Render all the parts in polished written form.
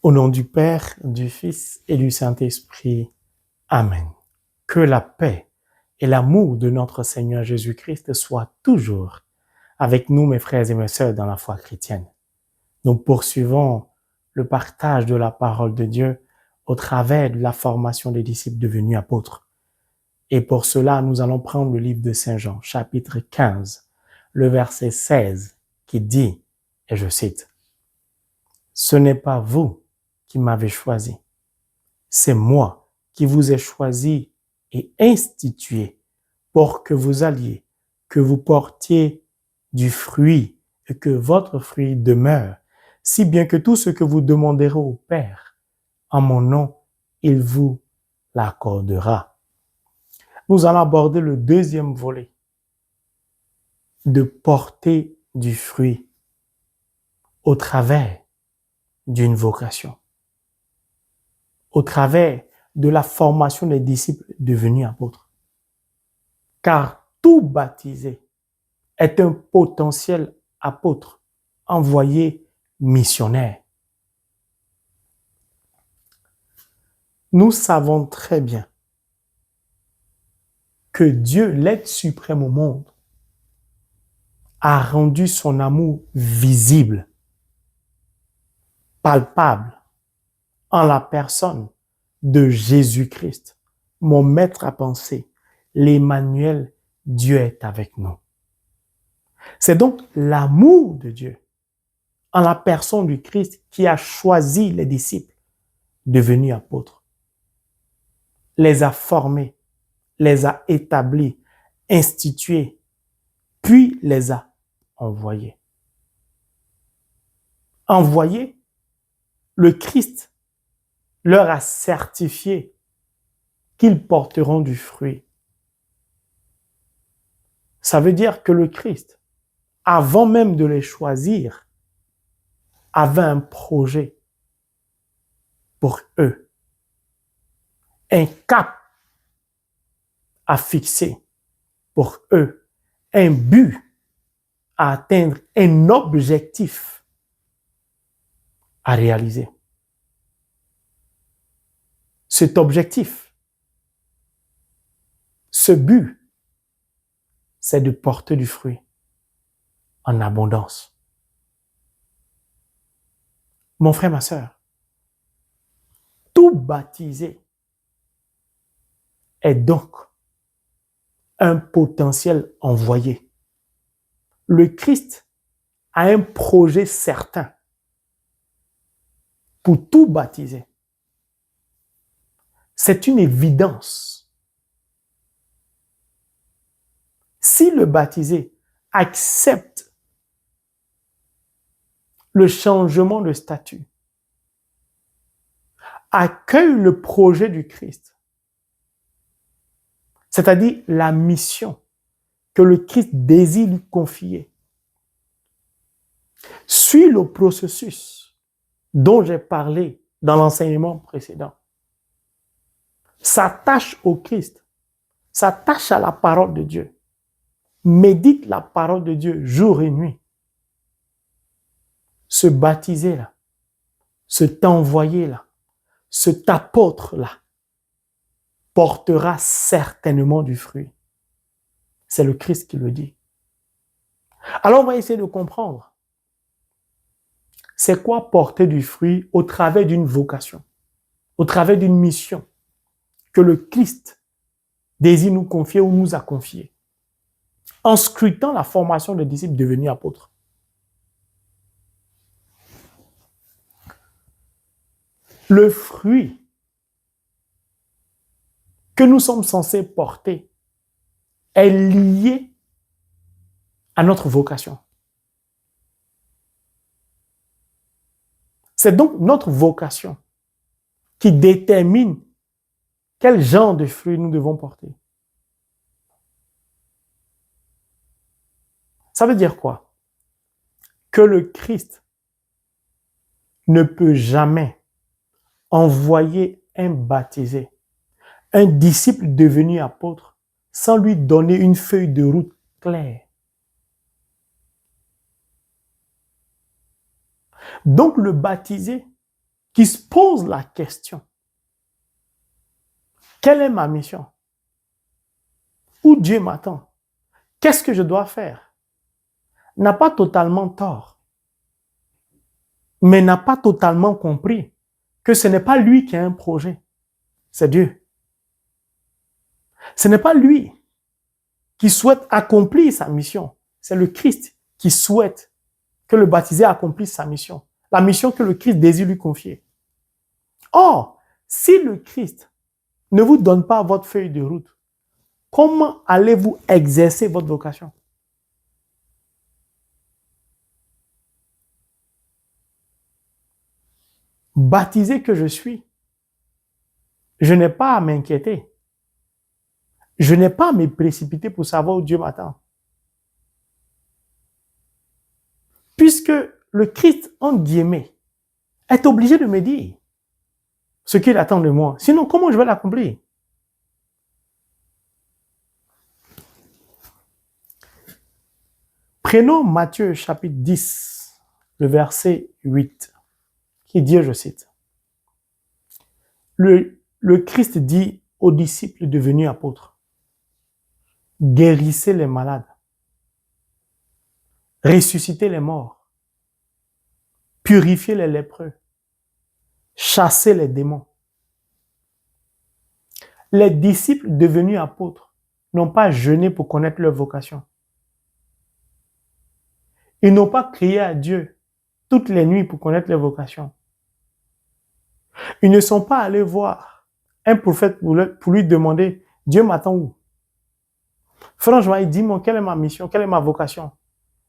Au nom du Père, du Fils et du Saint-Esprit. Amen. Que la paix et l'amour de notre Seigneur Jésus-Christ soient toujours avec nous, mes frères et mes sœurs, dans la foi chrétienne. Nous poursuivons le partage de la parole de Dieu au travers de la formation des disciples devenus apôtres. Et pour cela, nous allons prendre le livre de Saint Jean, chapitre 15, le verset 16, qui dit, et je cite, « Ce n'est pas vous qui m'avez choisi, c'est moi qui vous ai choisi et institué pour que vous alliez, que vous portiez du fruit et que votre fruit demeure, si bien que tout ce que vous demanderez au Père, en mon nom, il vous l'accordera. » Nous allons aborder le deuxième volet, de porter du fruit au travers d'une vocation, au travers de la formation des disciples devenus apôtres. Car tout baptisé est un potentiel apôtre, envoyé missionnaire. Nous savons très bien que Dieu, l'être suprême au monde, a rendu son amour visible, palpable, en la personne de Jésus-Christ, mon maître à penser, l'Emmanuel, Dieu est avec nous. C'est donc l'amour de Dieu en la personne du Christ qui a choisi les disciples devenus apôtres, les a formés, les a établis, institués, puis les a envoyés. Envoyés, le Christ leur a certifié qu'ils porteront du fruit. Ça veut dire que le Christ, avant même de les choisir, avait un projet pour eux, un cap à fixer pour eux, un but à atteindre, un objectif à réaliser. Cet objectif, ce but, c'est de porter du fruit en abondance. Mon frère, ma sœur, tout baptisé est donc un potentiel envoyé. Le Christ a un projet certain pour tout baptiser. C'est une évidence. Si le baptisé accepte le changement de statut, accueille le projet du Christ, c'est-à-dire la mission que le Christ désire lui confier, suit le processus dont j'ai parlé dans l'enseignement précédent, s'attache au Christ, s'attache à la parole de Dieu, médite la parole de Dieu jour et nuit, ce baptisé-là, cet envoyé-là, cet apôtre-là, portera certainement du fruit. C'est le Christ qui le dit. Alors on va essayer de comprendre. C'est quoi porter du fruit au travers d'une vocation, au travers d'une mission que le Christ désire nous confier ou nous a confié, en scrutant la formation des disciples devenus apôtres. Le fruit que nous sommes censés porter est lié à notre vocation. C'est donc notre vocation qui détermine quel genre de fruits nous devons porter. Ça veut dire quoi? Que le Christ ne peut jamais envoyer un baptisé, un disciple devenu apôtre, sans lui donner une feuille de route claire. Donc le baptisé qui se pose la question, quelle est ma mission? Où Dieu m'attend? Qu'est-ce que je dois faire? N'a pas totalement tort, mais n'a pas totalement compris que ce n'est pas lui qui a un projet, c'est Dieu. Ce n'est pas lui qui souhaite accomplir sa mission, c'est le Christ qui souhaite que le baptisé accomplisse sa mission, la mission que le Christ désire lui confier. Or, si le Christ ne vous donne pas votre feuille de route, comment allez-vous exercer votre vocation? Baptisé que je suis, je n'ai pas à m'inquiéter. Je n'ai pas à me précipiter pour savoir où Dieu m'attend. Puisque le Christ, en guillemets, est obligé de me dire ce qu'il attend de moi. Sinon, comment je vais l'accomplir? Prenons Matthieu chapitre 10, le verset 8, qui dit, je cite, le Christ dit aux disciples devenus apôtres, guérissez les malades, ressuscitez les morts, purifiez les lépreux, chassez les démons. Les disciples devenus apôtres n'ont pas jeûné pour connaître leur vocation. Ils n'ont pas crié à Dieu toutes les nuits pour connaître leur vocation. Ils ne sont pas allés voir un prophète pour lui demander, Dieu m'attend où? Franchement, il dit, quelle est ma mission? Quelle est ma vocation?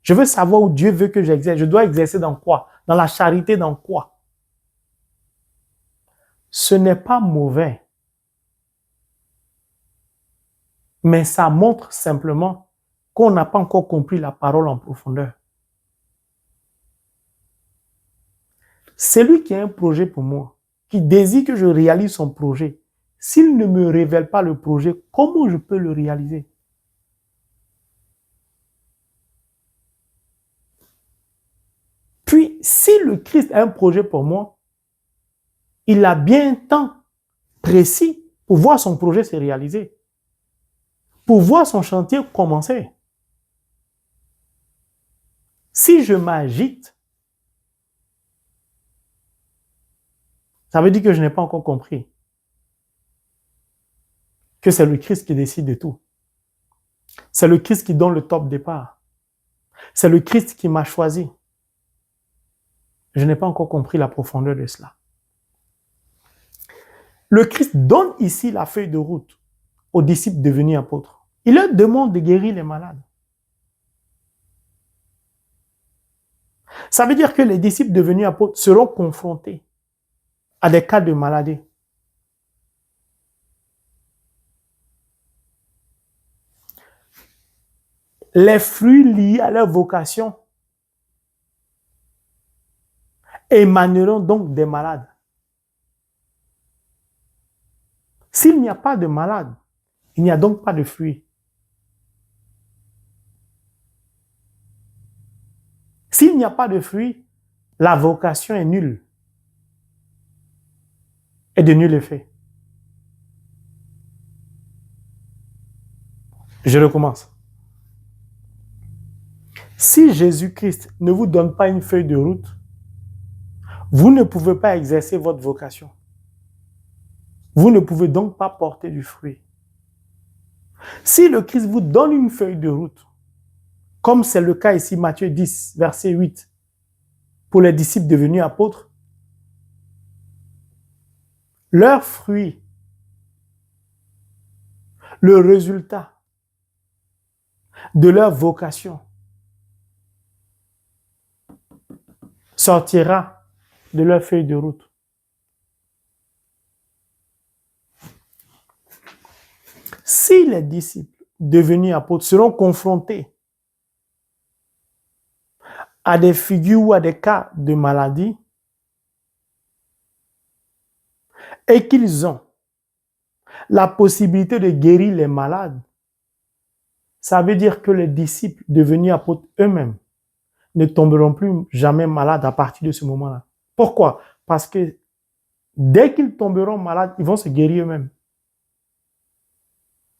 Je veux savoir où Dieu veut que j'exerce. Je dois exercer dans quoi? Dans la charité, dans quoi? Ce n'est pas mauvais. Mais ça montre simplement qu'on n'a pas encore compris la parole en profondeur. Celui qui a un projet pour moi, qui désire que je réalise son projet, s'il ne me révèle pas le projet, comment je peux le réaliser? Puis, si le Christ a un projet pour moi, il a bien un temps précis pour voir son projet se réaliser, pour voir son chantier commencer. Si je m'agite, ça veut dire que je n'ai pas encore compris que c'est le Christ qui décide de tout. C'est le Christ qui donne le top départ. C'est le Christ qui m'a choisi. Je n'ai pas encore compris la profondeur de cela. Le Christ donne ici la feuille de route aux disciples devenus apôtres. Il leur demande de guérir les malades. Ça veut dire que les disciples devenus apôtres seront confrontés à des cas de maladie. Les fruits liés à leur vocation émaneront donc des malades. S'il n'y a pas de malades, il n'y a donc pas de fruits. S'il n'y a pas de fruits, la vocation est nulle et de nul effet. Je recommence. Si Jésus-Christ ne vous donne pas une feuille de route, vous ne pouvez pas exercer votre vocation. Vous ne pouvez donc pas porter du fruit. Si le Christ vous donne une feuille de route, comme c'est le cas ici, Matthieu 10, verset 8, pour les disciples devenus apôtres, leur fruit, le résultat de leur vocation sortira de leur feuille de route. Si les disciples devenus apôtres seront confrontés à des figures ou à des cas de maladie et qu'ils ont la possibilité de guérir les malades, ça veut dire que les disciples devenus apôtres eux-mêmes ne tomberont plus jamais malades à partir de ce moment-là. Pourquoi? Parce que dès qu'ils tomberont malades, ils vont se guérir eux-mêmes.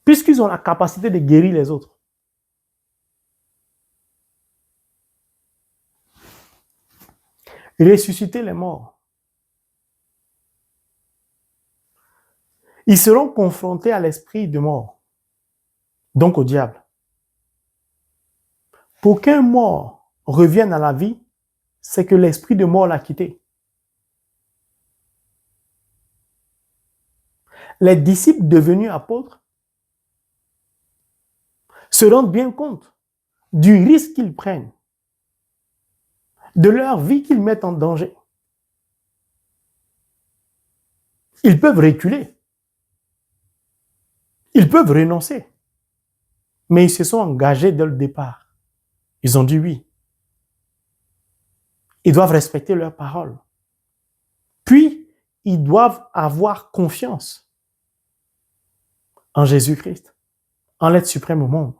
Puisqu'ils ont la capacité de guérir les autres. Ressusciter les morts. Ils seront confrontés à l'esprit de mort, donc au diable. Pour qu'un mort revienne à la vie, c'est que l'esprit de mort l'a quitté. Les disciples devenus apôtres se rendent bien compte du risque qu'ils prennent, de leur vie qu'ils mettent en danger. Ils peuvent reculer. Ils peuvent renoncer. Mais ils se sont engagés dès le départ. Ils ont dit oui. Ils doivent respecter leurs paroles. Puis, ils doivent avoir confiance en Jésus-Christ, en l'être suprême au monde.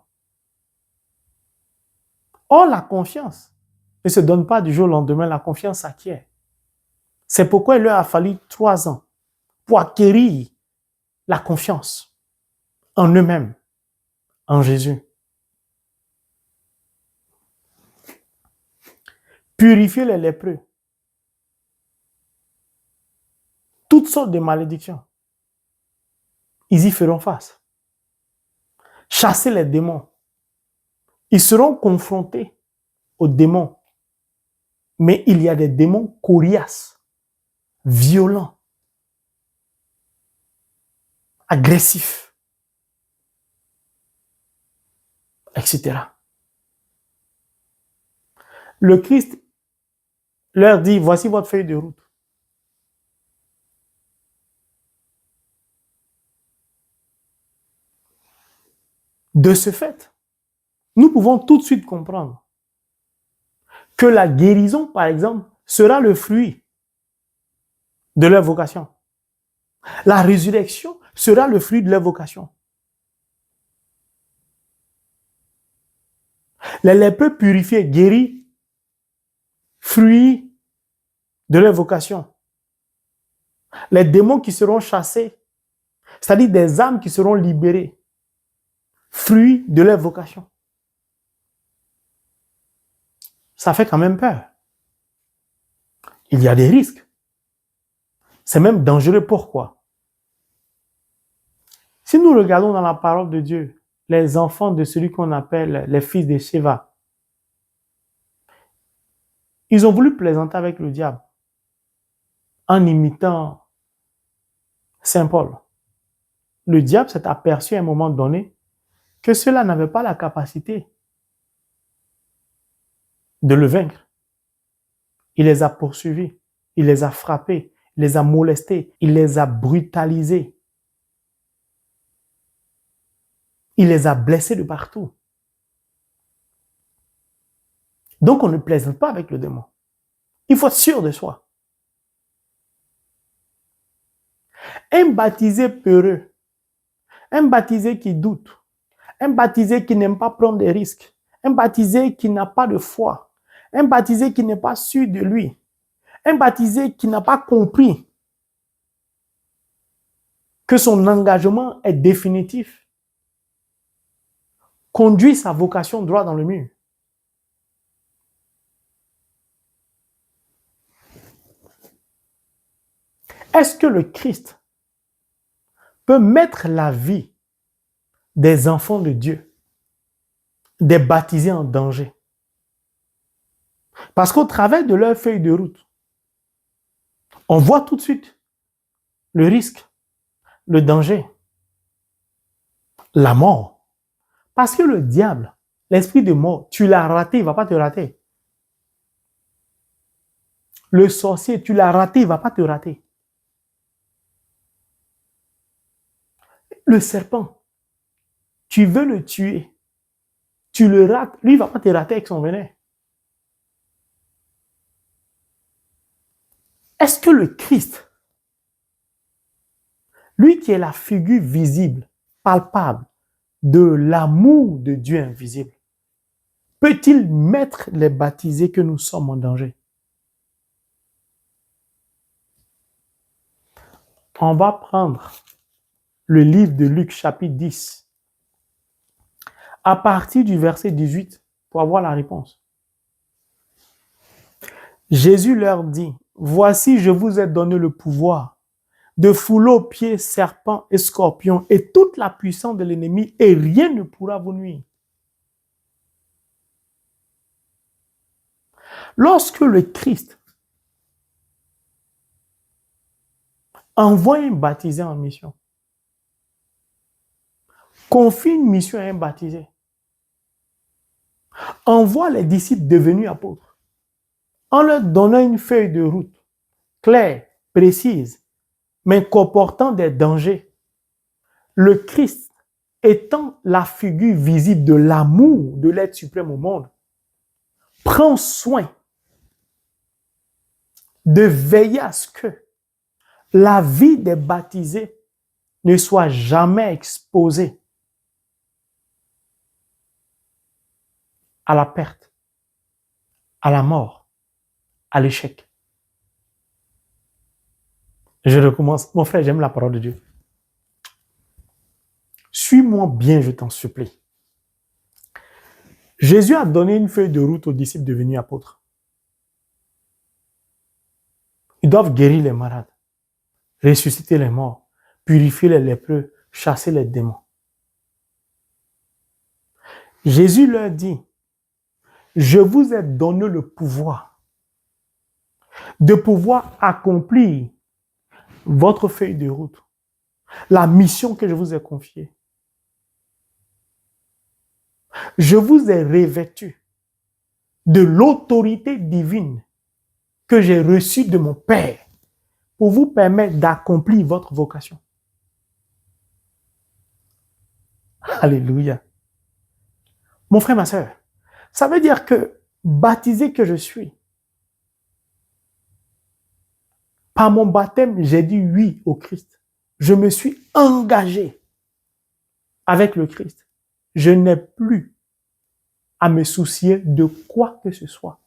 Or, la confiance ne se donne pas du jour au lendemain, la confiance s'acquiert. C'est pourquoi il leur a fallu 3 ans pour acquérir la confiance en eux-mêmes, en Jésus. Purifier les lépreux. Toutes sortes de malédictions. Ils y feront face. Chasser les démons. Ils seront confrontés aux démons. Mais il y a des démons coriaces, violents, agressifs, etc. Le Christ leur dit, voici votre feuille de route. De ce fait, nous pouvons tout de suite comprendre que la guérison, par exemple, sera le fruit de leur vocation. La résurrection sera le fruit de leur vocation. Les lépreux purifiés, guéris, fruit de leur vocation. Les démons qui seront chassés, c'est-à-dire des âmes qui seront libérées, fruit de leur vocation. Ça fait quand même peur. Il y a des risques. C'est même dangereux. Pourquoi? Si nous regardons dans la parole de Dieu, les enfants de celui qu'on appelle les fils de Sheva, ils ont voulu plaisanter avec le diable en imitant Saint Paul. Le diable s'est aperçu à un moment donné que ceux-là n'avaient pas la capacité de le vaincre. Il les a poursuivis, il les a frappés, il les a molestés, il les a brutalisés. Il les a blessés de partout. Donc on ne plaisante pas avec le démon. Il faut être sûr de soi. Un baptisé peureux, un baptisé qui doute, un baptisé qui n'aime pas prendre des risques, un baptisé qui n'a pas de foi, un baptisé qui n'est pas sûr de lui, un baptisé qui n'a pas compris que son engagement est définitif, conduit sa vocation droit dans le mur. Est-ce que le Christ peut mettre la vie des enfants de Dieu, des baptisés en danger? Parce qu'au travers de leur feuille de route, on voit tout de suite le risque, le danger, la mort. Parce que le diable, l'esprit de mort, tu l'as raté, il ne va pas te rater. Le sorcier, tu l'as raté, il ne va pas te rater. Le serpent, tu veux le tuer, tu le rates, lui, il ne va pas te rater avec son venin. Est-ce que le Christ, lui qui est la figure visible, palpable, de l'amour de Dieu invisible, peut-il mettre les baptisés que nous sommes en danger? On va prendre le livre de Luc, chapitre 10, à partir du verset 18, pour avoir la réponse. Jésus leur dit, « Voici, je vous ai donné le pouvoir de fouler aux pieds serpents et scorpions et toute la puissance de l'ennemi, et rien ne pourra vous nuire. » Lorsque le Christ envoie un baptisé en mission, confie une mission à un baptisé, envoie les disciples devenus apôtres, en leur donnant une feuille de route claire, précise, mais comportant des dangers. Le Christ, étant la figure visible de l'amour de l'être suprême au monde, prend soin de veiller à ce que la vie des baptisés ne soit jamais exposée à la perte, à la mort, à l'échec. Je recommence. Mon frère, j'aime la parole de Dieu. Suis-moi bien, je t'en supplie. Jésus a donné une feuille de route aux disciples devenus apôtres. Ils doivent guérir les malades, ressusciter les morts, purifier les lépreux, chasser les démons. Jésus leur dit, « Je vous ai donné le pouvoir de pouvoir accomplir votre feuille de route, la mission que je vous ai confiée. Je vous ai revêtu de l'autorité divine que j'ai reçue de mon Père pour vous permettre d'accomplir votre vocation. » Alléluia. Mon frère, ma sœur, ça veut dire que baptisé que je suis, par mon baptême, j'ai dit oui au Christ. Je me suis engagé avec le Christ. Je n'ai plus à me soucier de quoi que ce soit.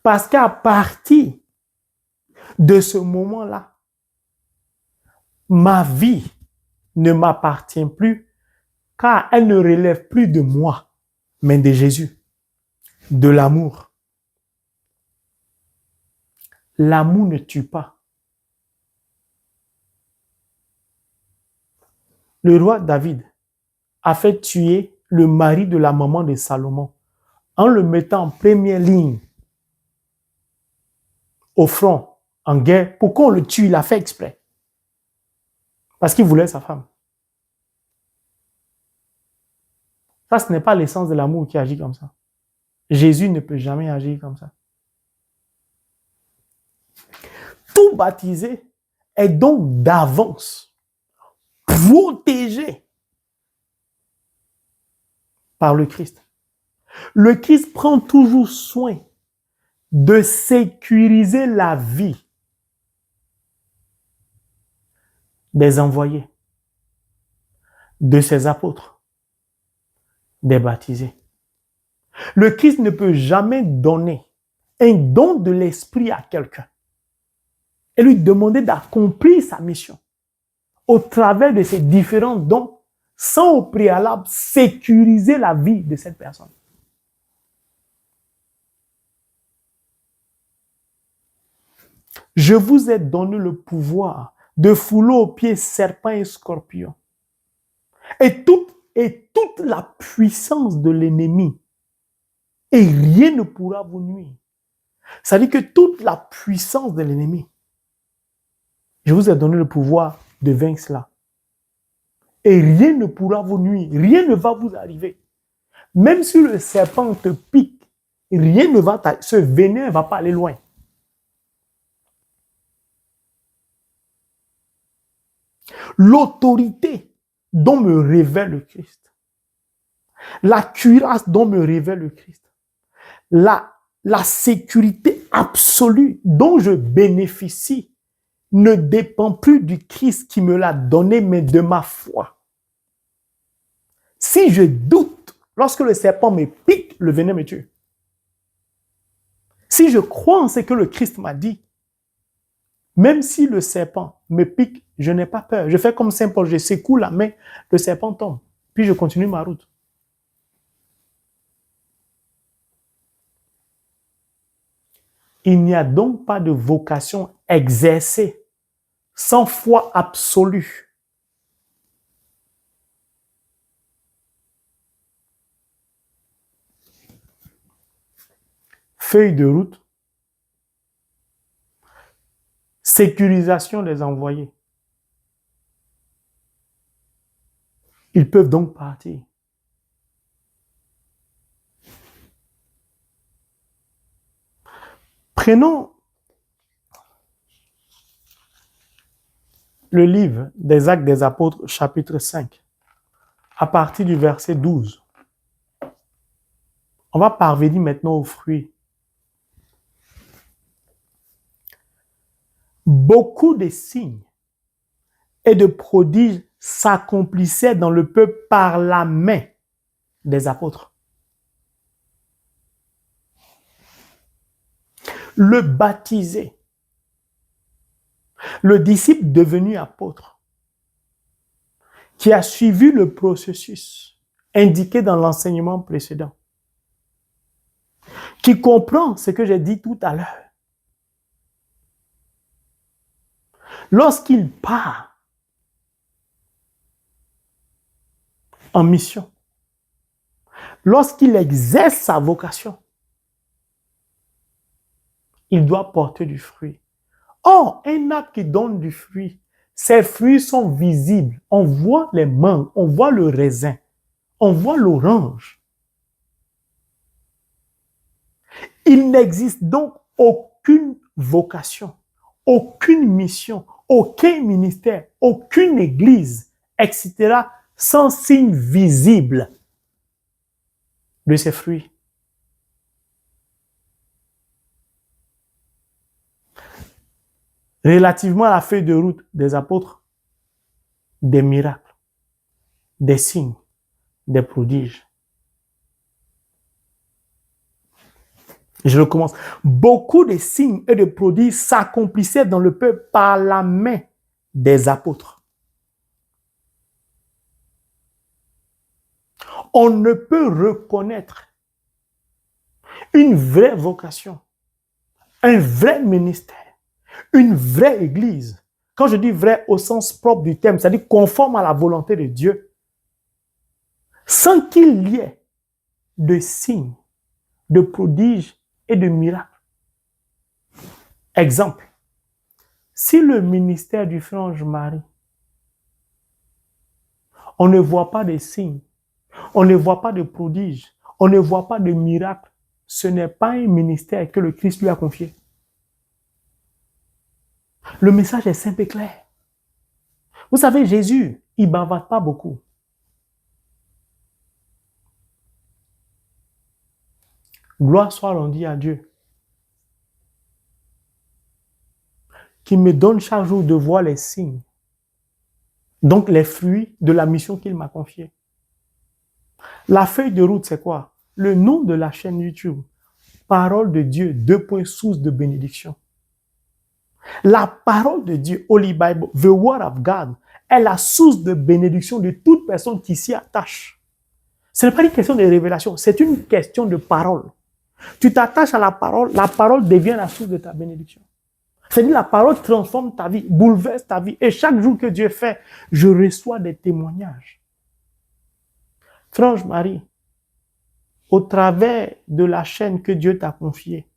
Parce qu'à partir de ce moment-là, ma vie ne m'appartient plus, car elle ne relève plus de moi, mais de Jésus, de l'amour. L'amour ne tue pas. Le roi David a fait tuer le mari de la maman de Salomon en le mettant en première ligne au front, en guerre. Pourquoi on le tue? Il a fait exprès. Parce qu'il voulait sa femme. Ça, ce n'est pas l'essence de l'amour qui agit comme ça. Jésus ne peut jamais agir comme ça. Tout baptisé est donc d'avance protégé par le Christ. Le Christ prend toujours soin de sécuriser la vie des envoyés, de ses apôtres, des baptisés. Le Christ ne peut jamais donner un don de l'esprit à quelqu'un et lui demander d'accomplir sa mission au travers de ces différents dons sans au préalable sécuriser la vie de cette personne. Je vous ai donné le pouvoir de fouler aux pieds serpents et scorpions et toute la puissance de l'ennemi, et rien ne pourra vous nuire. Ça dit que toute la puissance de l'ennemi, je vous ai donné le pouvoir de vaincre cela. Et rien ne pourra vous nuire, rien ne va vous arriver. Même si le serpent te pique, rien ne va ce venin ne va pas aller loin. L'autorité dont me révèle le Christ, la cuirasse dont me révèle le Christ, la sécurité absolue dont je bénéficie ne dépend plus du Christ qui me l'a donné, mais de ma foi. Si je doute, lorsque le serpent me pique, le venin me tue. Si je crois en ce que le Christ m'a dit, Même si le serpent me pique, je n'ai pas peur. Je fais comme Saint Paul, je secoue la main, le serpent tombe. Puis je continue ma route. Il n'y a donc pas de vocation exercée sans foi absolue. Feuille de route, sécurisation des envoyés. Ils peuvent donc partir. Prenons le livre des Actes des Apôtres, chapitre 5, à partir du verset 12. On va parvenir maintenant aux fruits. Beaucoup de signes et de prodiges s'accomplissaient dans le peuple par la main des apôtres. Le baptisé, le disciple devenu apôtre, qui a suivi le processus indiqué dans l'enseignement précédent, qui comprend ce que j'ai dit tout à l'heure. Lorsqu'il part en mission, lorsqu'il exerce sa vocation, il doit porter du fruit. Or, un arbre qui donne du fruit, ses fruits sont visibles. On voit les mangues, on voit le raisin, on voit l'orange. Il n'existe donc aucune vocation, aucune mission, aucun ministère, aucune église, etc., sans signe visible de ses fruits. Relativement à la feuille de route des apôtres, des miracles, des signes, des prodiges. Je recommence. Beaucoup de signes et de prodiges s'accomplissaient dans le peuple par la main des apôtres. On ne peut reconnaître une vraie vocation, un vrai ministère, une vraie église. Quand je dis vrai au sens propre du terme, c'est-à-dire conforme à la volonté de Dieu, sans qu'il y ait de signes, de prodiges et de miracles. Exemple, si le ministère du Frère Ange-Marie, on ne voit pas de signes, on ne voit pas de prodiges, on ne voit pas de miracles, ce n'est pas un ministère que le Christ lui a confié. Le message est simple et clair. Vous savez, Jésus, il ne bavarde pas beaucoup. Gloire soit rendue à Dieu, qui me donne chaque jour de voir les signes, donc les fruits de la mission qu'il m'a confiée. La feuille de route, c'est quoi? Le nom de la chaîne YouTube, Parole de Dieu, source de bénédiction. La parole de Dieu, Holy Bible, the Word of God, est la source de bénédiction de toute personne qui s'y attache. Ce n'est pas une question de révélation, c'est une question de parole. Tu t'attaches à la parole devient la source de ta bénédiction. C'est-à-dire la parole transforme ta vie, bouleverse ta vie. Et chaque jour que Dieu fait, je reçois des témoignages. Frère Ange-Marie, au travers de la chaîne que Dieu t'a confiée,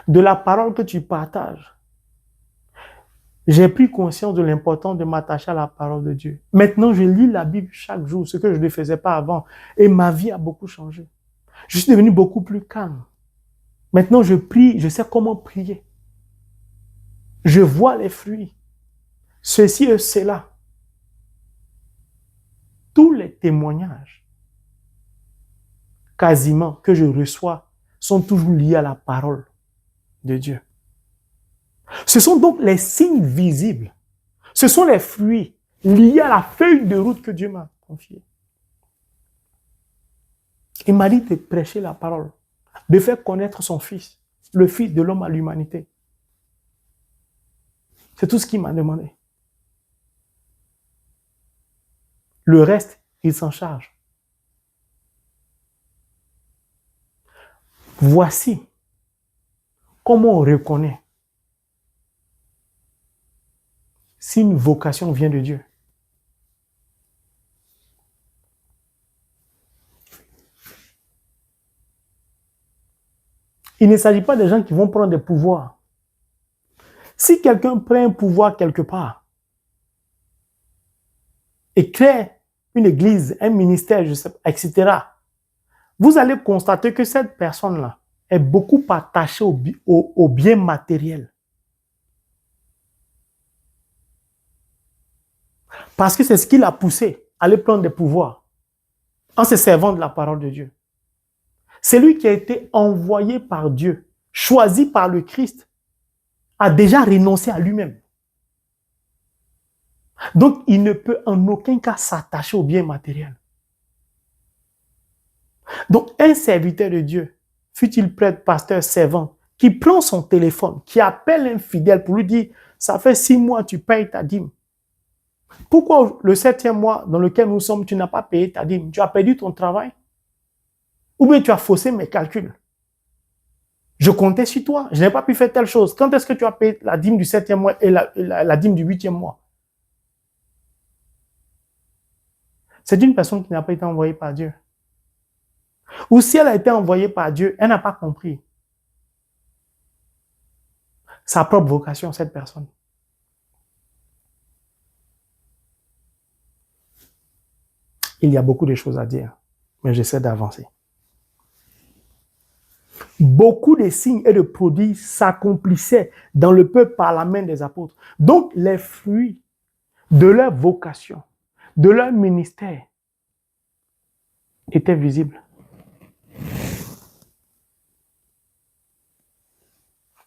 de la parole que tu partages, j'ai pris conscience de l'importance de m'attacher à la parole de Dieu. Maintenant, je lis la Bible chaque jour, ce que je ne faisais pas avant. Et ma vie a beaucoup changé. Je suis devenu beaucoup plus calme. Maintenant, je prie, je sais comment prier. Je vois les fruits. Ceci et cela. Tous les témoignages, quasiment, que je reçois, sont toujours liés à la parole de Dieu. Ce sont donc les signes visibles. Ce sont les fruits liés à la feuille de route que Dieu m'a confiée. Il m'a dit de prêcher la parole, de faire connaître son Fils, le Fils de l'homme à l'humanité. C'est tout ce qu'il m'a demandé. Le reste, il s'en charge. Voici comment on reconnaît si une vocation vient de Dieu. Il ne s'agit pas des gens qui vont prendre des pouvoirs. Si quelqu'un prend un pouvoir quelque part et crée une église, un ministère, je sais, etc., vous allez constater que cette personne-là est beaucoup attachée au bien matériel. Parce que c'est ce qui l'a poussé à aller prendre des pouvoirs en se servant de la parole de Dieu. C'est lui qui a été envoyé par Dieu, choisi par le Christ, a déjà renoncé à lui-même. Donc, il ne peut en aucun cas s'attacher au bien matériel. Donc, un serviteur de Dieu, fût-il prêtre, pasteur, servant, qui prend son téléphone, qui appelle un fidèle pour lui dire, ça fait 6 mois, tu payes ta dîme. Pourquoi le 7e mois dans lequel nous sommes, tu n'as pas payé ta dîme? Tu as perdu ton travail? Ou bien tu as faussé mes calculs? Je comptais sur toi, je n'ai pas pu faire telle chose. Quand est-ce que tu as payé la dîme du 7e mois et la dîme du 8e mois? C'est une personne qui n'a pas été envoyée par Dieu. Ou si elle a été envoyée par Dieu, elle n'a pas compris sa propre vocation, cette personne. Il y a beaucoup de choses à dire, mais j'essaie d'avancer. Beaucoup de signes et de prodiges s'accomplissaient dans le peuple par la main des apôtres. Donc, les fruits de leur vocation, de leur ministère, étaient visibles.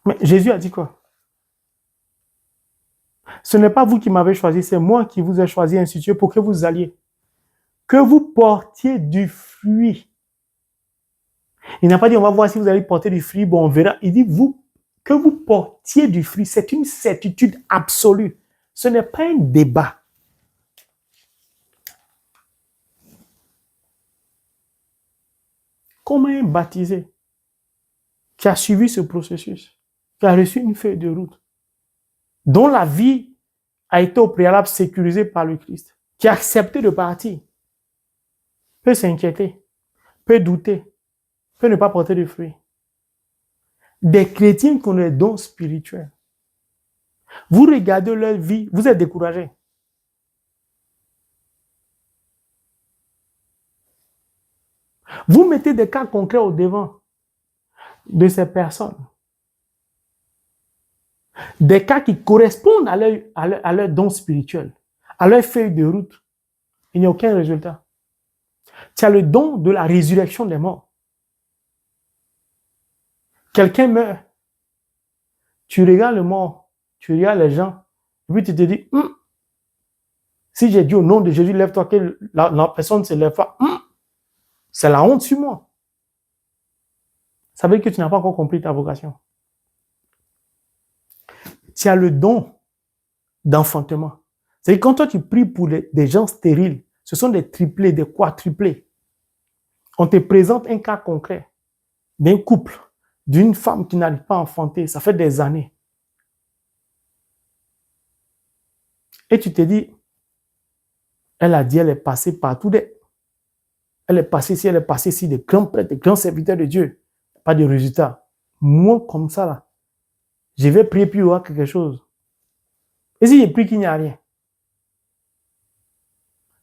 Mais Jésus a dit quoi? Ce n'est pas vous qui m'avez choisi, c'est moi qui vous ai choisi ainsi de suite pour que vous alliez. Que vous portiez du fruit. Il n'a pas dit on va voir si vous allez porter du fruit, bon on verra. Il dit que vous portiez du fruit. C'est une certitude absolue. Ce n'est pas un débat. Comme un baptisé qui a suivi ce processus, qui a reçu une feuille de route, dont la vie a été au préalable sécurisée par le Christ, qui a accepté de partir, peut s'inquiéter, peut douter, peut ne pas porter de fruits. Des chrétiens qui ont des dons spirituels. Vous regardez leur vie, vous êtes découragés. Vous mettez des cas concrets au devant de ces personnes. Des cas qui correspondent à leur don spirituel, à leur feuille de route. Il n'y a aucun résultat. Tu as le don de la résurrection des morts. Quelqu'un meurt. Tu regardes le mort, tu regardes les gens, et puis tu te dis, si j'ai dit au nom de Jésus, lève-toi, que la personne ne se lève pas, c'est la honte sur moi. Ça veut dire que tu n'as pas encore compris ta vocation. Tu as le don d'enfantement. C'est-à-dire quand toi tu pries pour des gens stériles, ce sont des triplés, des quadruplés. On te présente un cas concret d'un couple, d'une femme qui n'arrive pas à enfanter, ça fait des années. Et tu te dis, elle a dit, elle est passée partout. Elle est passée ici, elle est passée ici, des grands prêtres, des grands serviteurs de Dieu. Pas de résultat. Moi, comme ça, là, je vais prier puis il y aura quelque chose. Et si je prie qu'il n'y a rien,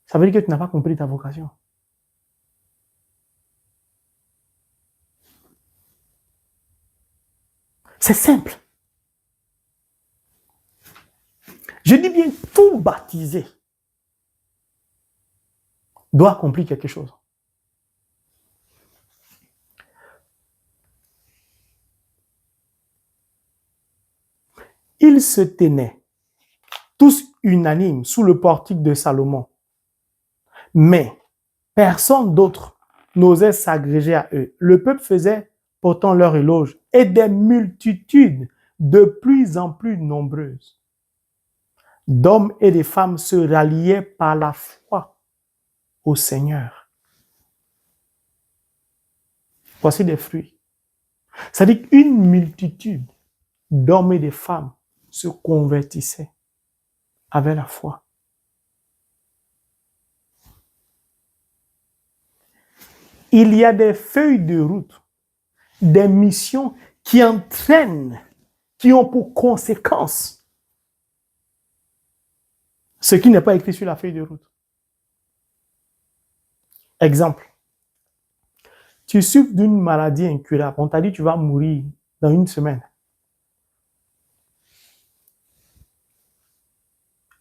ça veut dire que tu n'as pas compris ta vocation. C'est simple. Je dis bien, tout baptisé doit accomplir quelque chose. Ils se tenaient tous unanimes sous le portique de Salomon. Mais personne d'autre n'osait s'agréger à eux. Le peuple faisait pourtant leur éloge et des multitudes de plus en plus nombreuses d'hommes et de femmes se ralliaient par la foi au Seigneur. Voici des fruits. C'est-à-dire qu'une multitude d'hommes et de femmes se convertissaient avec la foi. Il y a des feuilles de route, des missions qui entraînent, qui ont pour conséquence ce qui n'est pas écrit sur la feuille de route. Exemple. Tu souffres d'une maladie incurable. On t'a dit que tu vas mourir dans une semaine.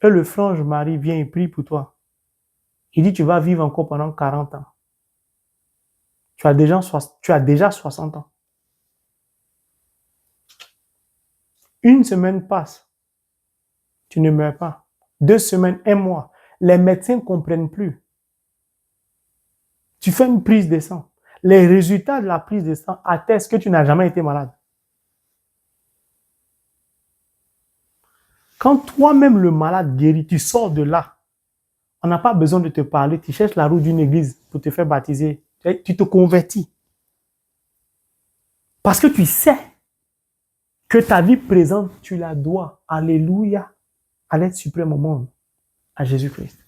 Et le frange Marie vient et prie pour toi. Il dit tu vas vivre encore pendant 40 ans. Tu as déjà 60 ans. Une semaine passe. Tu ne meurs pas. 2 semaines, 1 mois. Les médecins ne comprennent plus. Tu fais une prise de sang. Les résultats de la prise de sang attestent que tu n'as jamais été malade. Quand toi-même le malade guérit, tu sors de là. On n'a pas besoin de te parler. Tu cherches la route d'une église pour te faire baptiser. Tu te convertis. Parce que tu sais que ta vie présente, tu la dois, alléluia, à l'être suprême au monde, à Jésus-Christ.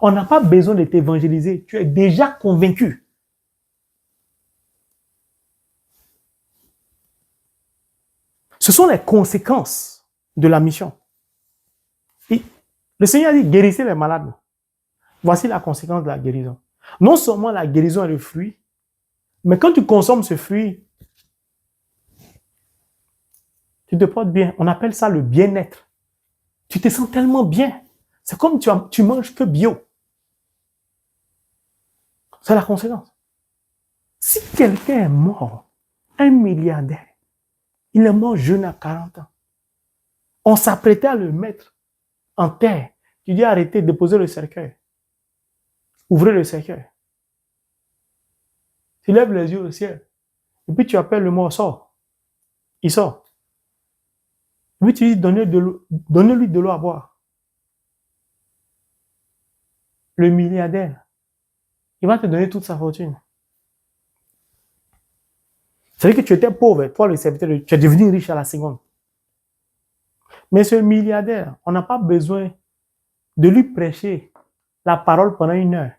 On n'a pas besoin de t'évangéliser. Tu es déjà convaincu. Ce sont les conséquences de la mission. Et le Seigneur a dit, guérissez les malades. Voici la conséquence de la guérison. Non seulement la guérison est le fruit, mais quand tu consommes ce fruit, tu te portes bien. On appelle ça le bien-être. Tu te sens tellement bien. C'est comme tu manges que bio. C'est la conséquence. Si quelqu'un est mort, un milliardaire, il est mort jeune à 40 ans. On s'apprêtait à le mettre en terre. Tu dis arrêtez, déposez le cercueil. Ouvrez le cercueil. Tu lèves les yeux au ciel. Et puis tu appelles le mort, sort. Il sort. Et puis tu dis donnez-lui de l'eau à boire. Le milliardaire, il va te donner toute sa fortune. C'est-à-dire que tu étais pauvre, toi le serviteur, tu es devenu riche à la seconde. Mais ce milliardaire, on n'a pas besoin de lui prêcher la parole pendant 1 heure.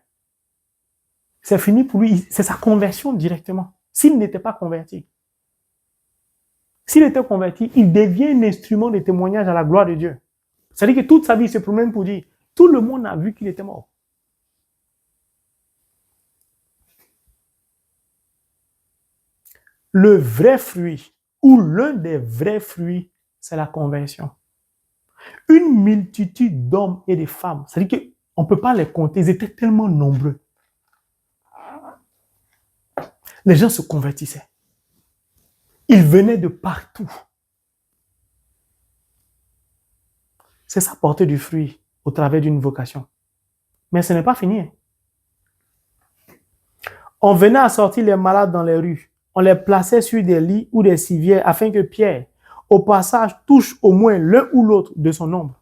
C'est fini pour lui, c'est sa conversion directement. S'il n'était pas converti. S'il était converti, il devient un instrument de témoignage à la gloire de Dieu. C'est-à-dire que toute sa vie, il se promène pour dire, tout le monde a vu qu'il était mort. Le vrai fruit, ou l'un des vrais fruits, c'est la conversion. Une multitude d'hommes et de femmes, c'est-à-dire qu'on ne peut pas les compter, ils étaient tellement nombreux. Les gens se convertissaient. Ils venaient de partout. C'est ça, porter du fruit au travers d'une vocation. Mais ce n'est pas fini. On venait à sortir les malades dans les rues. On les plaçait sur des lits ou des civières afin que Pierre, au passage, touche au moins l'un ou l'autre de son nombre.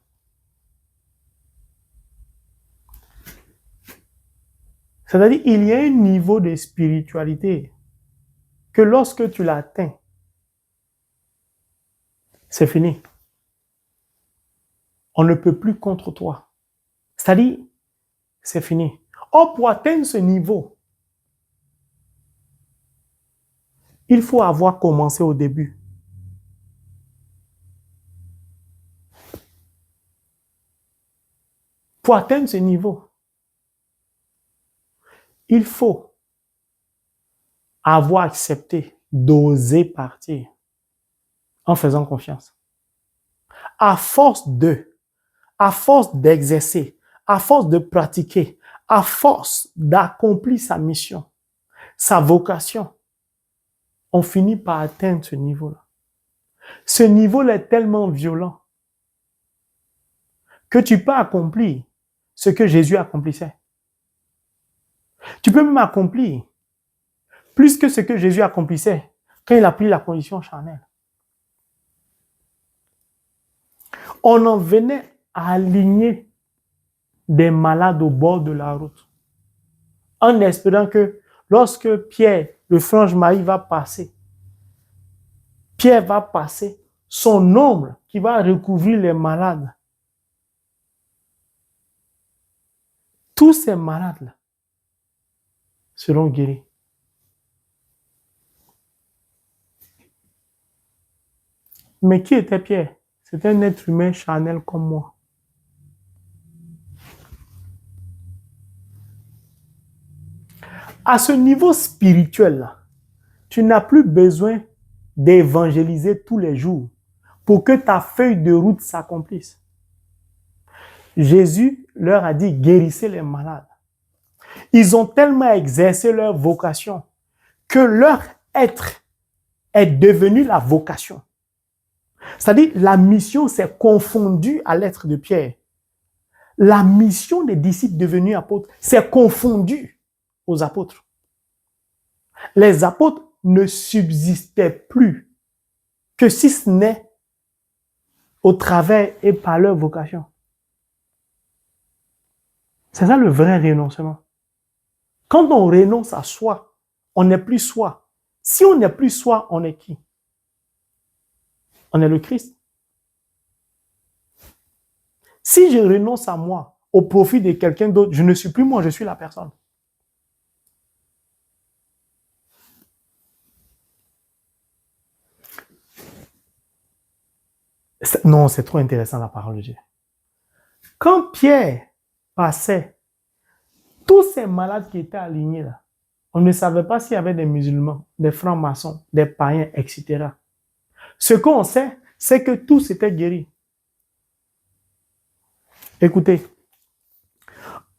C'est-à-dire, il y a un niveau de spiritualité que lorsque tu l'atteins, c'est fini. On ne peut plus contre toi. C'est-à-dire, c'est fini. Or, pour atteindre ce niveau, il faut avoir commencé au début. Pour atteindre ce niveau, il faut avoir accepté d'oser partir en faisant confiance. À force d'exercer, à force de pratiquer, à force d'accomplir sa mission, sa vocation, on finit par atteindre ce niveau-là. Ce niveau-là est tellement violent que tu peux accomplir ce que Jésus accomplissait. Tu peux même accomplir plus que ce que Jésus accomplissait quand il a pris la condition charnelle. On en venait a aligné des malades au bord de la route, en espérant que lorsque Pierre, le frange-maçon, va passer, Pierre va passer, son ombre qui va recouvrir les malades. Tous ces malades-là seront guéris. Mais qui était Pierre? C'était un être humain charnel comme moi. À ce niveau spirituel-là, tu n'as plus besoin d'évangéliser tous les jours pour que ta feuille de route s'accomplisse. Jésus leur a dit, guérissez les malades. Ils ont tellement exercé leur vocation que leur être est devenu la vocation. C'est-à-dire, la mission s'est confondue à l'être de Pierre. La mission des disciples devenus apôtres s'est confondue aux apôtres. Les apôtres ne subsistaient plus que si ce n'est au travers et par leur vocation. C'est ça le vrai renoncement. Quand on renonce à soi, on n'est plus soi. Si on n'est plus soi, on est qui? On est le Christ. Si je renonce à moi au profit de quelqu'un d'autre, je ne suis plus moi, je suis la personne. Non, c'est trop intéressant la parole de Dieu. Quand Pierre passait, tous ces malades qui étaient alignés là, on ne savait pas s'il y avait des musulmans, des francs-maçons, des païens, etc. Ce qu'on sait, c'est que tous étaient guéris. Écoutez,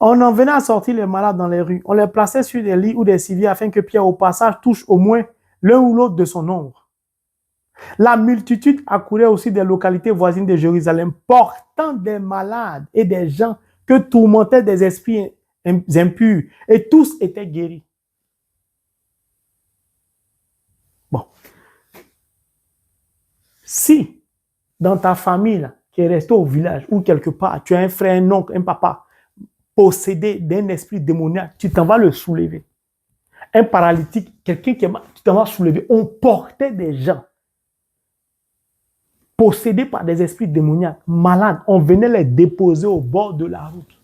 on en venait à sortir les malades dans les rues. On les plaçait sur des lits ou des civières afin que Pierre, au passage, touche au moins l'un ou l'autre de son ombre. La multitude accourait aussi des localités voisines de Jérusalem, portant des malades et des gens que tourmentaient des esprits impurs, et tous étaient guéris. Bon. Si, dans ta famille, là, qui est restée au village ou quelque part, tu as un frère, un oncle, un papa, possédé d'un esprit démoniaque, tu t'en vas le soulever. Un paralytique, quelqu'un qui est mal, tu t'en vas soulever. On portait des gens possédés par des esprits démoniaques, malades. On venait les déposer au bord de la route.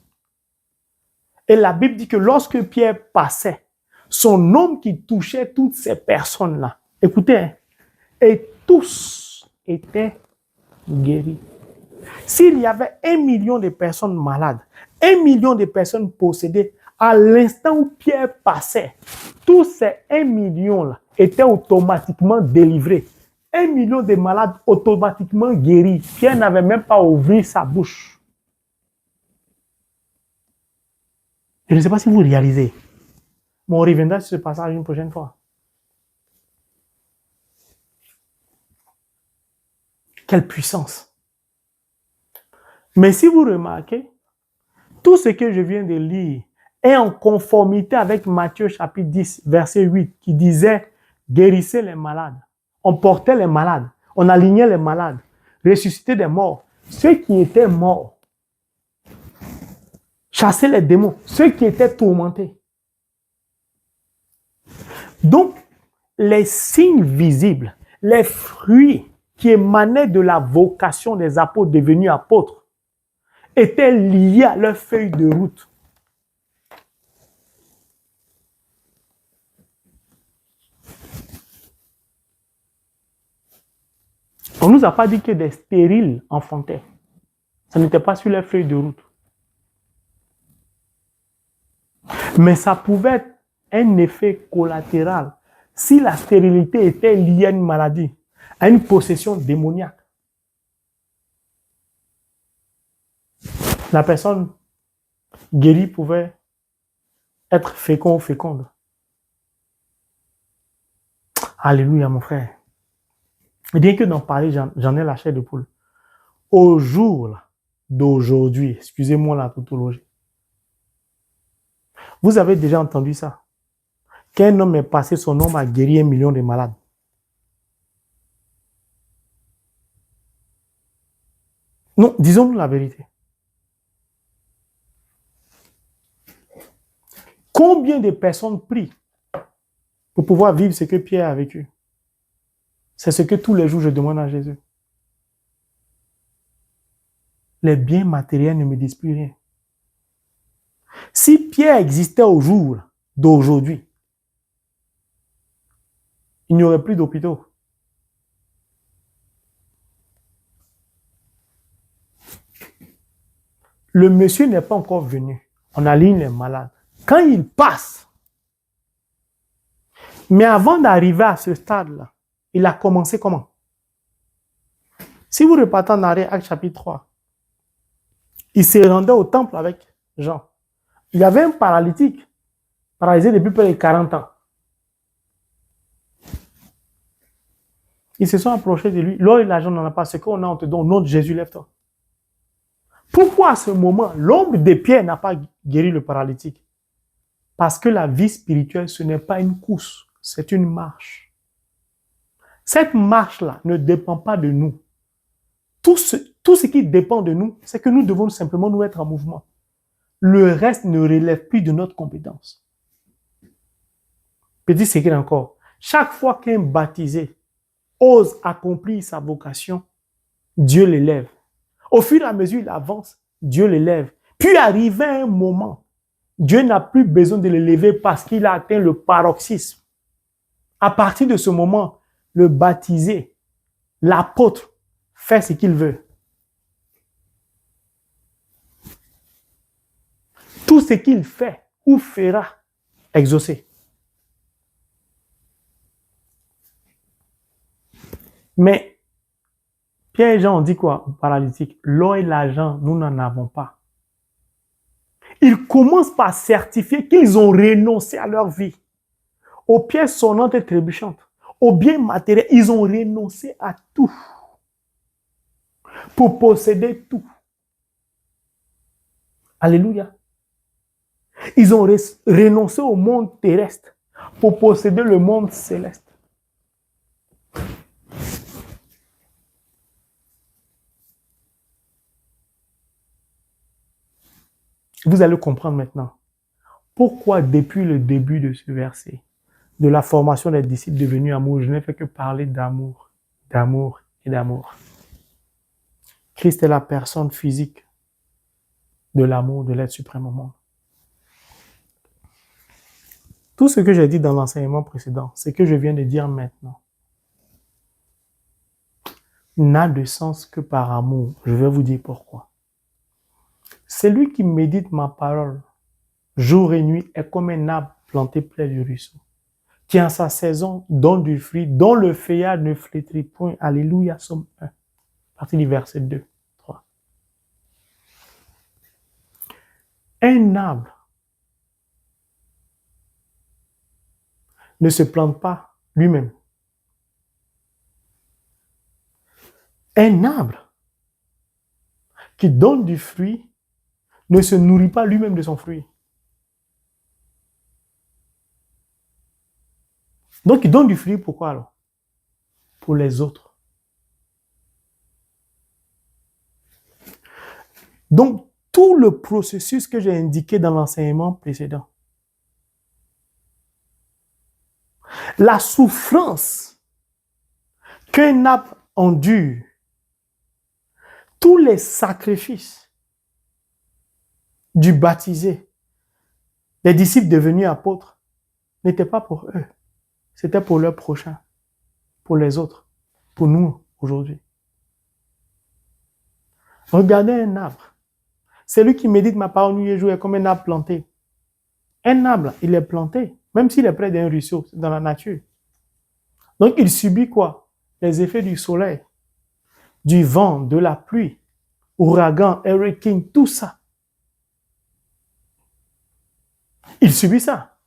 Et la Bible dit que lorsque Pierre passait, son homme qui touchait toutes ces personnes-là, écoutez, et tous étaient guéris. S'il y avait 1 million de personnes malades, 1 million de personnes possédées, à l'instant où Pierre passait, tous ces 1 million-là étaient automatiquement délivrés. 1 million de malades automatiquement guéris. Pierre n'avait même pas ouvert sa bouche. Je ne sais pas si vous réalisez. Mais on reviendra sur ce passage une prochaine fois. Quelle puissance! Mais si vous remarquez, tout ce que je viens de lire est en conformité avec Matthieu chapitre 10, verset 8, qui disait « Guérissez les malades ». On portait les malades, on alignait les malades, ressuscitait des morts. Ceux qui étaient morts, chassaient les démons, ceux qui étaient tourmentés. Donc, les signes visibles, les fruits qui émanaient de la vocation des apôtres devenus apôtres, étaient liés à leur feuille de route. On ne nous a pas dit que des stériles enfantaient. Ça n'était pas sur leur feuille de route. Mais ça pouvait être un effet collatéral si la stérilité était liée à une maladie, à une possession démoniaque. La personne guérie pouvait être fécond ou féconde. Alléluia, mon frère. Et bien que d'en parler, j'en ai la chair de poule. Au jour d'aujourd'hui, excusez-moi la tautologie, vous avez déjà entendu ça? Qu'un homme ait passé son nom à guérir 1 million de malades. Non, disons-nous la vérité. Combien de personnes prient pour pouvoir vivre ce que Pierre a vécu? C'est ce que tous les jours je demande à Jésus. Les biens matériels ne me disent plus rien. Si Pierre existait au jour d'aujourd'hui, il n'y aurait plus d'hôpitaux. Le monsieur n'est pas encore venu. On aligne les malades. Quand il passe, mais avant d'arriver à ce stade-là, il a commencé comment? Si vous repartez en arrière, Actes chapitre 3, il se rendait au temple avec Jean. Il y avait un paralytique, paralysé depuis près de 40 ans. Ils se sont approchés de lui. L'or et l'argent n'en a pas. Ce qu'on a, on te donne. Au nom de Jésus, lève-toi. Pourquoi à ce moment, l'ombre de Pierre n'a pas guéri le paralytique? Parce que la vie spirituelle, ce n'est pas une course, c'est une marche. Cette marche-là ne dépend pas de nous. Tout ce qui dépend de nous, c'est que nous devons simplement nous mettre en mouvement. Le reste ne relève plus de notre compétence. Petit secret encore. Chaque fois qu'un baptisé ose accomplir sa vocation, Dieu l'élève. Au fur et à mesure il avance, Dieu l'élève. Puis arrivé à un moment, Dieu n'a plus besoin de l'élever parce qu'il a atteint le paroxysme. À partir de ce moment, le baptisé, l'apôtre, fait ce qu'il veut. Tout ce qu'il fait ou fera, exaucé. Mais Pierre et Jean ont dit quoi au paralytique? L'or et l'argent, nous n'en avons pas. Ils commencent par certifier qu'ils ont renoncé à leur vie, aux pièces sonnantes et trébuchantes, aux biens matériels. Ils ont renoncé à tout pour posséder tout. Alléluia. Ils ont renoncé au monde terrestre pour posséder le monde céleste. Vous allez comprendre maintenant pourquoi depuis le début de ce verset, de la formation des disciples devenus amour, je n'ai fait que parler d'amour, d'amour et d'amour. Christ est la personne physique de l'amour de l'être suprême au monde. Tout ce que j'ai dit dans l'enseignement précédent, ce que je viens de dire maintenant, n'a de sens que par amour. Je vais vous dire pourquoi. Celui qui médite ma parole jour et nuit est comme un arbre planté près du ruisseau, qui en sa saison donne du fruit, dont le feuillage ne flétrit point. Alléluia, Somme 1, partie du verset 2, 3. Un arbre ne se plante pas lui-même. Un arbre qui donne du fruit ne se nourrit pas lui-même de son fruit. Donc, il donne du fruit, pourquoi alors? Pour les autres. Donc, tout le processus que j'ai indiqué dans l'enseignement précédent, la souffrance qu'un arbre endure, tous les sacrifices du baptisé, des disciples devenus apôtres, n'étaient pas pour eux. C'était pour leurs prochains, pour les autres, pour nous aujourd'hui. Regardez un arbre. Celui qui médite ma parole nuit et jour est comme un arbre planté. Un arbre, il est planté, même s'il est près d'un ruisseau, dans la nature. Donc il subit quoi? Les effets du soleil, du vent, de la pluie, ouragan, hurricane, tout ça. Il subit ça.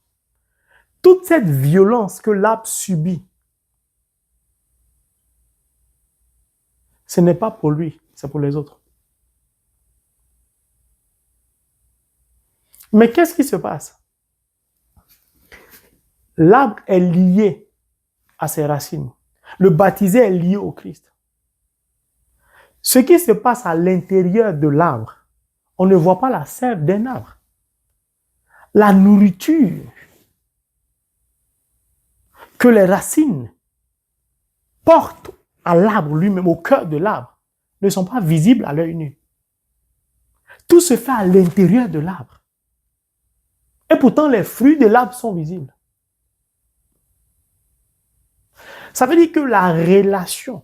Toute cette violence que l'arbre subit, ce n'est pas pour lui, c'est pour les autres. Mais qu'est-ce qui se passe? L'arbre est lié à ses racines. Le baptisé est lié au Christ. Ce qui se passe à l'intérieur de l'arbre, on ne voit pas la sève d'un arbre. La nourriture que les racines portent à l'arbre lui-même, au cœur de l'arbre, ne sont pas visibles à l'œil nu. Tout se fait à l'intérieur de l'arbre. Et pourtant, les fruits de l'arbre sont visibles. Ça veut dire que la relation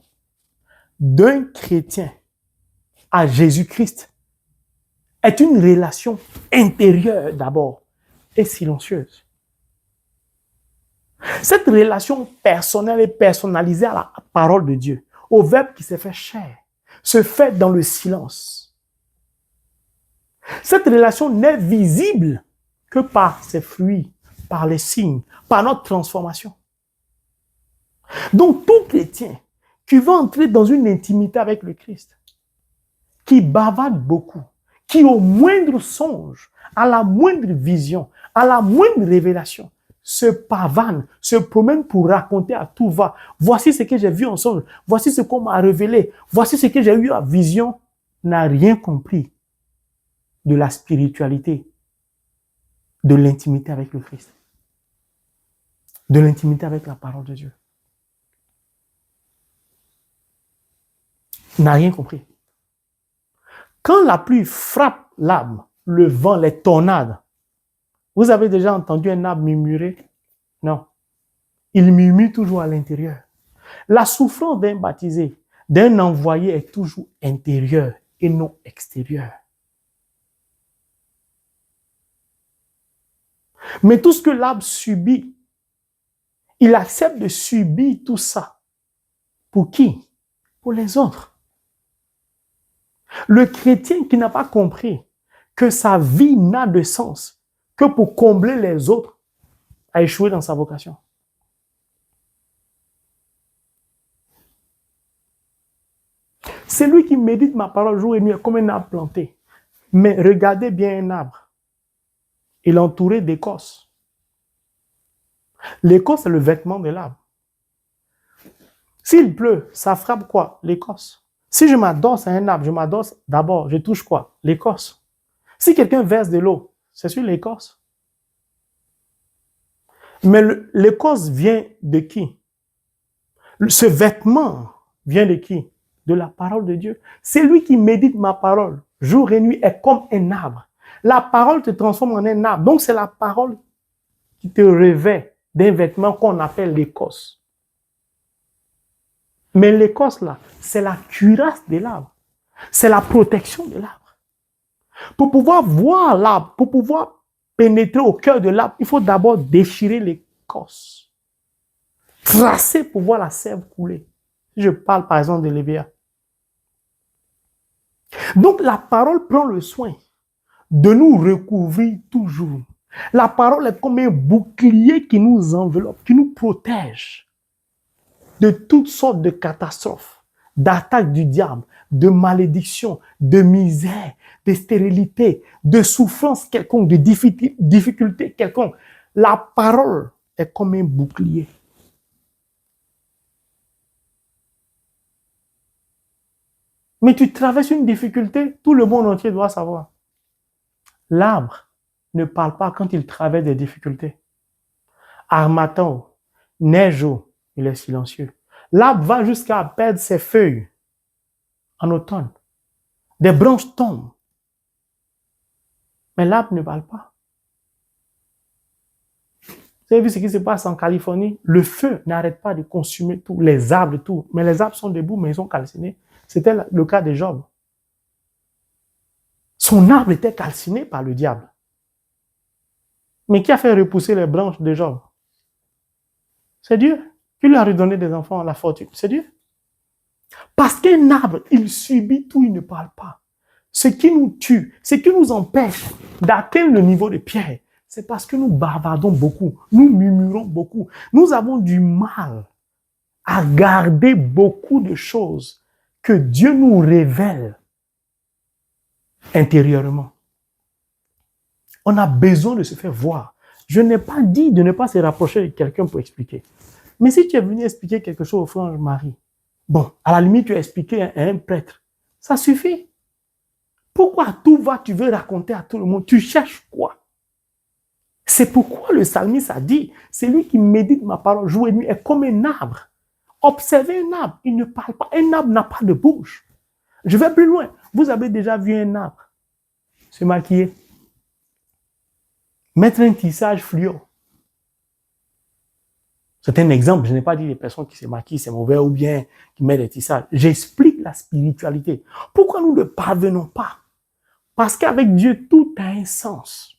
d'un chrétien à Jésus-Christ est une relation intérieure d'abord et silencieuse. Cette relation personnelle et personnalisée à la parole de Dieu, au Verbe qui s'est fait chair, se fait dans le silence. Cette relation n'est visible que par ses fruits, par les signes, par notre transformation. Donc tout chrétien qui veut entrer dans une intimité avec le Christ, qui bavade beaucoup, qui au moindre songe, à la moindre vision, à la moindre révélation, se pavane, se promène pour raconter à tout va. Voici ce que j'ai vu en songe, voici ce qu'on m'a révélé, voici ce que j'ai eu en vision, n'a rien compris de la spiritualité, de l'intimité avec le Christ, de l'intimité avec la parole de Dieu. N'a rien compris. Quand la pluie frappe l'arbre, le vent, les tornades, vous avez déjà entendu un arbre murmurer? Non. Il murmure toujours à l'intérieur. La souffrance d'un baptisé, d'un envoyé est toujours intérieure et non extérieure. Mais tout ce que l'arbre subit, il accepte de subir tout ça. Pour qui? Pour les autres. Le chrétien qui n'a pas compris que sa vie n'a de sens que pour combler les autres a échoué dans sa vocation. Celui qui médite ma parole jour et nuit est comme un arbre planté. Mais regardez bien un arbre. Il est entouré d'écorce. L'écorce, c'est le vêtement de l'arbre. S'il pleut, ça frappe quoi? L'écorce. Si je m'adosse à un arbre, je m'adosse d'abord, je touche quoi? L'écorce. Si quelqu'un verse de l'eau, c'est sur l'écorce. Mais l'écorce vient de qui? Ce vêtement vient de qui? De la parole de Dieu. C'est lui qui médite ma parole, jour et nuit, est comme un arbre. La parole te transforme en un arbre. Donc c'est la parole qui te revêt d'un vêtement qu'on appelle l'écorce. Mais l'écorce là, c'est la cuirasse de l'arbre. C'est la protection de l'arbre. Pour pouvoir voir l'arbre, pour pouvoir pénétrer au cœur de l'arbre, il faut d'abord déchirer l'écorce. Tracer pour voir la sève couler. Je parle par exemple de Lévéa. Donc la parole prend le soin de nous recouvrir toujours. La parole est comme un bouclier qui nous enveloppe, qui nous protège de toutes sortes de catastrophes, d'attaques du diable, de malédictions, de misère, de stérilité, de souffrance quelconque, de difficultés quelconque. La parole est comme un bouclier. Mais tu traverses une difficulté, tout le monde entier doit savoir. L'arbre ne parle pas quand il traverse des difficultés. Harmattan, neige, il est silencieux. L'arbre va jusqu'à perdre ses feuilles en automne. Des branches tombent. Mais l'arbre ne parle pas. Vous avez vu ce qui se passe en Californie? Le feu n'arrête pas de consumer tous les arbres, tout. Mais les arbres sont debout, mais ils sont calcinés. C'était le cas de Job. Son arbre était calciné par le diable. Mais qui a fait repousser les branches de Job? C'est Dieu. Qui lui a redonné des enfants à la fortune? C'est Dieu. Parce qu'un arbre, il subit tout, il ne parle pas. Ce qui nous tue, ce qui nous empêche d'atteindre le niveau de Pierre, c'est parce que nous bavardons beaucoup, nous murmurons beaucoup. Nous avons du mal à garder beaucoup de choses que Dieu nous révèle intérieurement. On a besoin de se faire voir. Je n'ai pas dit de ne pas se rapprocher de quelqu'un pour expliquer. Mais si tu es venu expliquer quelque chose au frère Marie, bon, à la limite, tu as expliqué à un prêtre. Ça suffit. Pourquoi à tout va, tu veux raconter à tout le monde? Tu cherches quoi? C'est pourquoi le psalmiste a dit, c'est lui qui médite ma parole jour et nuit est comme un arbre. Observez un arbre, il ne parle pas. Un arbre n'a pas de bouche. Je vais plus loin. Vous avez déjà vu un arbre se maquiller, mettre un tissage fluo. C'est un exemple. Je n'ai pas dit les personnes qui se maquillent, c'est mauvais ou bien qui mettent des tissages. J'explique la spiritualité. Pourquoi nous ne parvenons pas? Parce qu'avec Dieu, tout a un sens.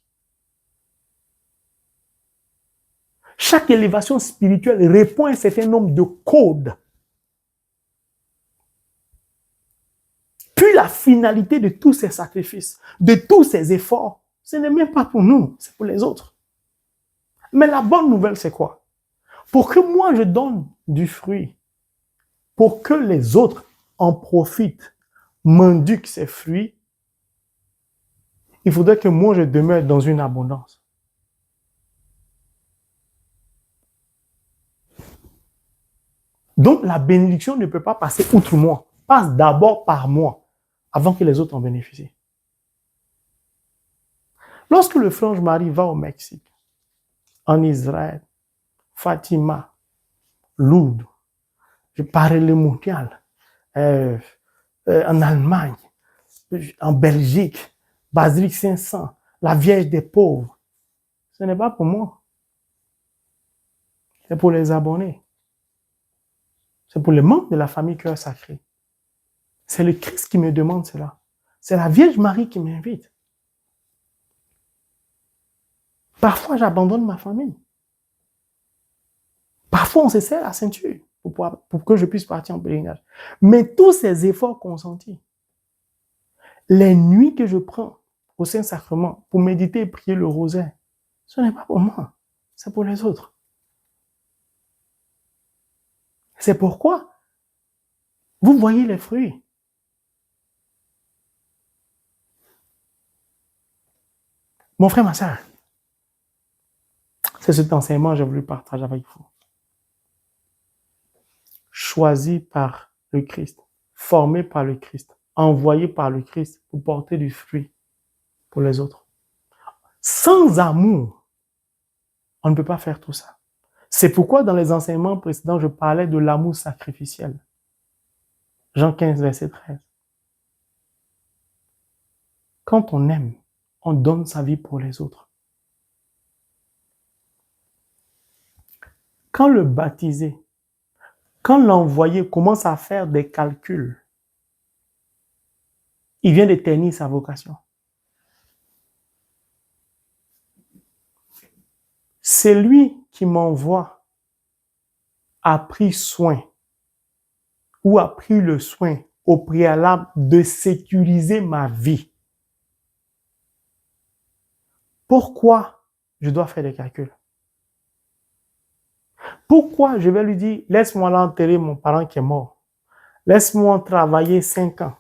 Chaque élévation spirituelle répond à un certain nombre de codes. Puis la finalité de tous ces sacrifices, de tous ces efforts, ce n'est même pas pour nous, c'est pour les autres. Mais la bonne nouvelle, c'est quoi? Pour que moi je donne du fruit, pour que les autres en profitent, m'induquent ces fruits, il faudrait que moi je demeure dans une abondance. Donc la bénédiction ne peut pas passer outre moi, passe d'abord par moi, avant que les autres en bénéficient. Lorsque le Franche Marie va au Mexique, en Israël, Fatima, Lourdes, je parlais le mondial, en Allemagne, en Belgique, Basilique 500, la Vierge des pauvres, ce n'est pas pour moi. C'est pour les abonnés. C'est pour les membres de la famille Cœur Sacré. C'est le Christ qui me demande cela. C'est la Vierge Marie qui m'invite. Parfois, j'abandonne ma famille. Parfois, on se serre la ceinture pour que je puisse partir en pèlerinage. Mais tous ces efforts consentis, les nuits que je prends au Saint-Sacrement pour méditer et prier le rosaire, ce n'est pas pour moi, c'est pour les autres. C'est pourquoi vous voyez les fruits. Mon frère, ma soeur, c'est cet enseignement que j'ai voulu partager avec vous. Choisi par le Christ, formé par le Christ, envoyé par le Christ pour porter du fruit pour les autres. Sans amour, on ne peut pas faire tout ça. C'est pourquoi dans les enseignements précédents, je parlais de l'amour sacrificiel. Jean 15, verset 13. Quand on aime, on donne sa vie pour les autres. Quand le baptisé, quand l'envoyé commence à faire des calculs, il vient de ternir sa vocation. C'est lui qui m'envoie a pris soin ou a pris le soin au préalable de sécuriser ma vie. Pourquoi je dois faire des calculs? Pourquoi je vais lui dire, laisse-moi l'enterrer mon parent qui est mort. Laisse-moi travailler 5 ans.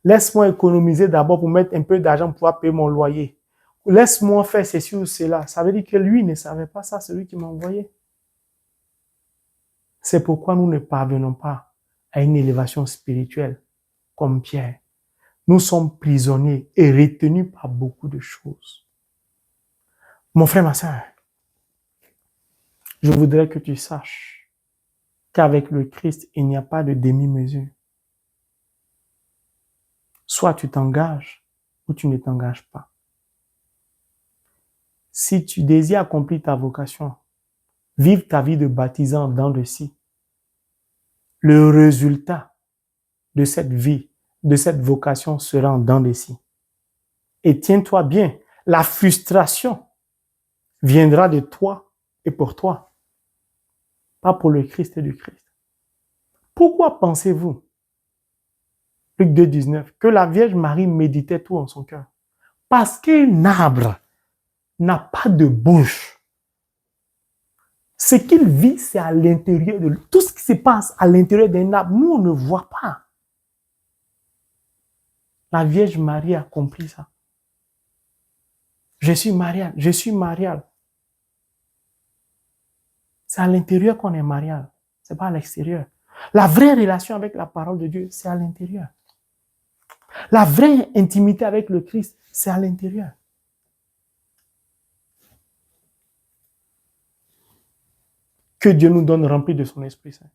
Laisse-moi économiser d'abord pour mettre un peu d'argent pour pouvoir payer mon loyer. Laisse-moi faire ceci ou cela. Ça veut dire que lui ne savait pas ça, celui qui m'a envoyé. C'est pourquoi nous ne parvenons pas à une élévation spirituelle comme Pierre. Nous sommes prisonniers et retenus par beaucoup de choses. Mon frère, ma soeur, je voudrais que tu saches qu'avec le Christ, il n'y a pas de demi-mesure. Soit tu t'engages ou tu ne t'engages pas. Si tu désires accomplir ta vocation, vivre ta vie de baptisant dans le si, le résultat de cette vie, de cette vocation sera en dents de scie. Et tiens-toi bien, la frustration viendra de toi et pour toi, pas pour le Christ et du Christ. Pourquoi pensez-vous, Luc 2, 19, que la Vierge Marie méditait tout en son cœur? Parce qu'un arbre n'a pas de bouche. Ce qu'il vit, c'est à l'intérieur de lui. Tout ce qui se passe à l'intérieur d'un arbre, nous, on ne voit pas. La Vierge Marie a compris ça. Je suis mariale, je suis mariale. C'est à l'intérieur qu'on est mariale, c'est pas à l'extérieur. La vraie relation avec la parole de Dieu, c'est à l'intérieur. La vraie intimité avec le Christ, c'est à l'intérieur. Que Dieu nous donne remplis de son Esprit Saint,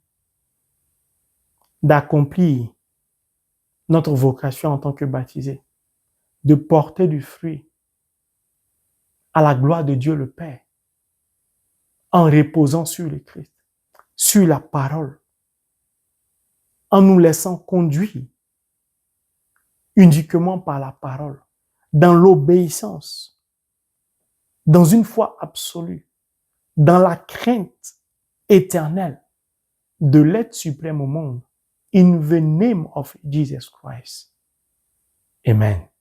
d'accomplir notre vocation en tant que baptisés, de porter du fruit à la gloire de Dieu le Père, en reposant sur le Christ, sur la parole, en nous laissant conduire uniquement par la parole, dans l'obéissance, dans une foi absolue, dans la crainte éternelle de l'être suprême au monde, in the name of Jesus Christ. Amen.